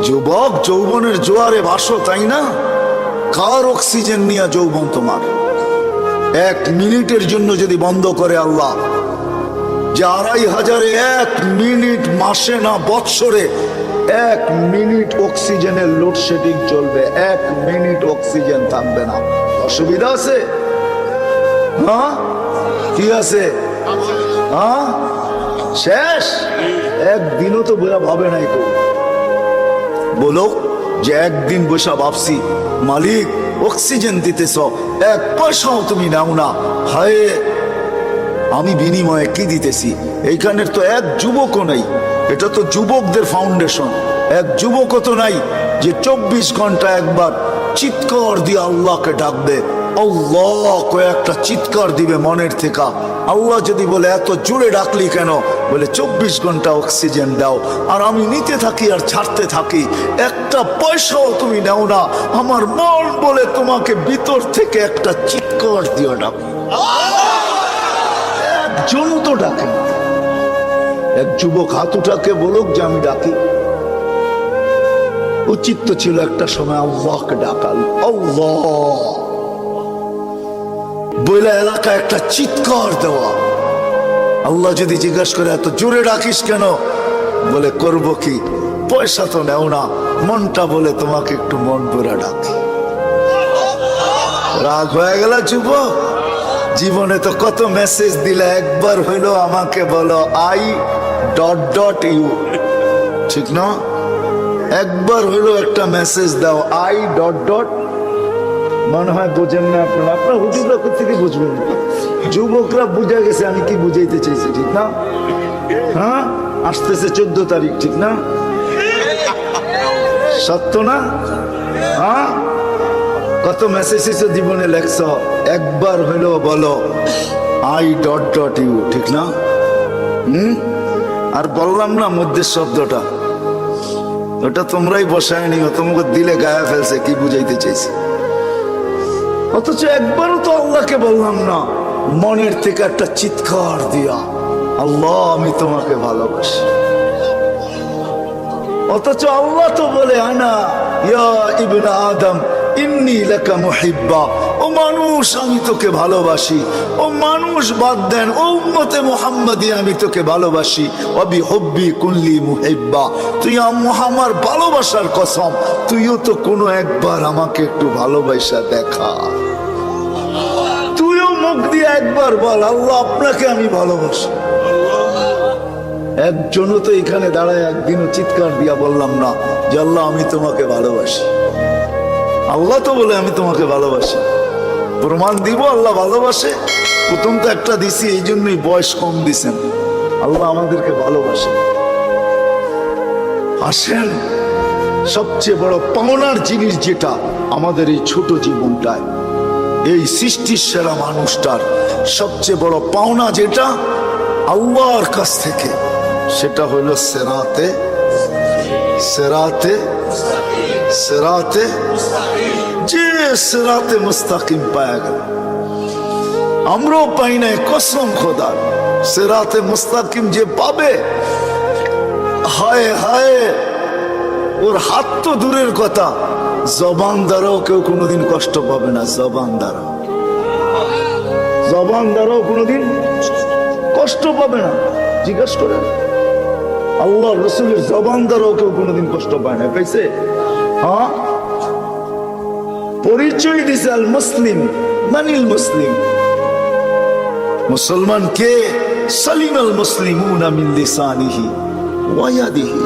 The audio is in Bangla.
যুবক, যৌবনের জোয়ারে ভাসো, তাই না? কার অক্সিজেন নিয়ে যৌবন তোমার? 1 মিনিটের জন্য যদি বন্ধ করে আল্লাহ, যে 2500 1 মিনিট, মাসে না বৎসরে 1 মিনিট অক্সিজেনের লোডশেডিং চলবে, 1 মিনিট অক্সিজেন থাকবে না, অসুবিধা আছে? হ্যাঁ, কি আছে? হ্যাঁ, শেষ। একদিনও তো বোঝা ভাবে নাই কো। বলো যে একদিন বসা ভাবছি, মালিক অক্সিজেন দিতেছ, 1 পয়সাও তুমি নাও না, হায় আমি বিনিময়ে কি দিতেছি? এইখানের তো 1 যুবকও নাই, এটা তো যুবকদের ফাউন্ডেশন। 1 যুবকও তো নাই যে 24 ঘন্টা একবার চিৎকার দিয়ে আল্লাহকে ডাকবে। আল্লাহ কয়েকটা চিৎকার দিবে মনের থেকে। আল্লাহ যদি বলে এত জোরে ডাকলি কেন? বলে 24 ঘন্টা অক্সিজেন দাও, আর আমি নিতে থাকি আর ছাড়তে থাকি, 1 পয়সাও তুমি নাও না। আমার মন বলে তোমাকে ভিতর থেকে একটা চিৎকার দিয়ে ডাকো। একজন তো ডাকে। 1 যুবক হাতুটাকে বলুক যে আমি ডাকি। উচিত তো ছিল একটা সময় আল্লাহকে ডাকাল, আল্লাহ বলে এলাকা একটা চিৎকার দেওয়া। আল্লাহ যদি জিজ্ঞাসা করে এত জোরে ডাকিস কেন? বলে করব কি, পয়সা তো নেও না, মনটা বলে তোমাকে একটু মন ভরে ডাকি। রাগ হয়ে গেল যুবক? জীবনে তো কত মেসেজ দিলে, একবার হইলো আমাকে বলো I.U, ঠিক না? একবার হইলো একটা মেসেজ দাও I. মনে হয় বোঝেন না আপনারা, আপনার হুজুররা কোথেকে বুঝবেন? যুবকরা বুঝা গেছে আমি কি বুঝাইতে চাইছি, ঠিক না? হ্যাঁ, আসতেছে 14 তারিখ, ঠিক না? সত্য না? হ্যাঁ, কত মেসেজ জীবনে লেখছ, একবার হইলো বলো I.U, ঠিক না? আর বললাম না মধ্যে শব্দটা, ওটা তোমরাই বসায় নিও, তোমাকে দিলে গায়ে ফেলছে কি বুঝাইতে চাইছে। অথচ একবারও তো আল্লাহকে বললাম না মনের থেকে একটা চিৎকার দিয়া, আল্লাহ আমি তোমাকে ভালোবাসি। অথচ আল্লাহ তো বলে আনা ইয়া ইবনে আদম ইন্নী লাকা মুহিব্বা, ও মানুষ আমি তোকে ভালোবাসি। ও মানুষ বাদ দেন, ও উম্মতে মুহাম্মাদি আমি তোকে ভালোবাসি। ওয়াবি হুব্বি কুল্লি মুহিব্বা, তুই আমার ভালোবাসার কসম, তুইও তো কোনো একবার আমাকে একটু ভালোবাসা দেখা। তুইও মুখ দিয়ে একবার বল আল্লাহ আপনাকে আমি ভালোবাসি। একজনও তো এখানে দাঁড়ায় একদিনও চিৎকার দিয়া বললাম না যে আল্লাহ আমি তোমাকে ভালোবাসি। আল্লাহ তো বলে আমি তোমাকে ভালোবাসি। প্রমাণ দিব আল্লাহ ভালোবাসে? প্রথম তো একটা দিছি, এই জন্যই বয়স কম দিছেন। আল্লাহ আমাদেরকে ভালোবাসে। আসেন, সবচেয়ে বড় পাওনার জিনিস যেটা আমাদের এই ছোট জীবনটায়, এই সৃষ্টির সেরা মানুষটার সবচেয়ে বড় পাওনা যেটা আল্লাহর কাছ থেকে, সেটা হইল সেরাতে সেরাতে সেরাতে যে সেরাতে মুস্তাকিম পায়া গেল। আমরাও পাই নাই, কসম খোদার। সেরাতে মুস্তাকিম যে পাবে, হায় হায়, ওর হাত তো দূরের কথা, জবান দ্বারাও কেউ কোনোদিন কষ্ট পাবে না। জবান দ্বারাও কোনোদিন কষ্ট পাবে না। জিজ্ঞাসা করেন, আল্লাহ রসুলের জবান দ্বারাও কেউ কোনোদিন কষ্ট পায় না, পাইছে? হ্যাঁ, পরিচয় দিছে আল মুসলিম, মানিল মুসলিম। মুসলমান কে? সালিম আল মুসলিমুনা মিন লিসানিহি ওয়া ইয়াদিহি।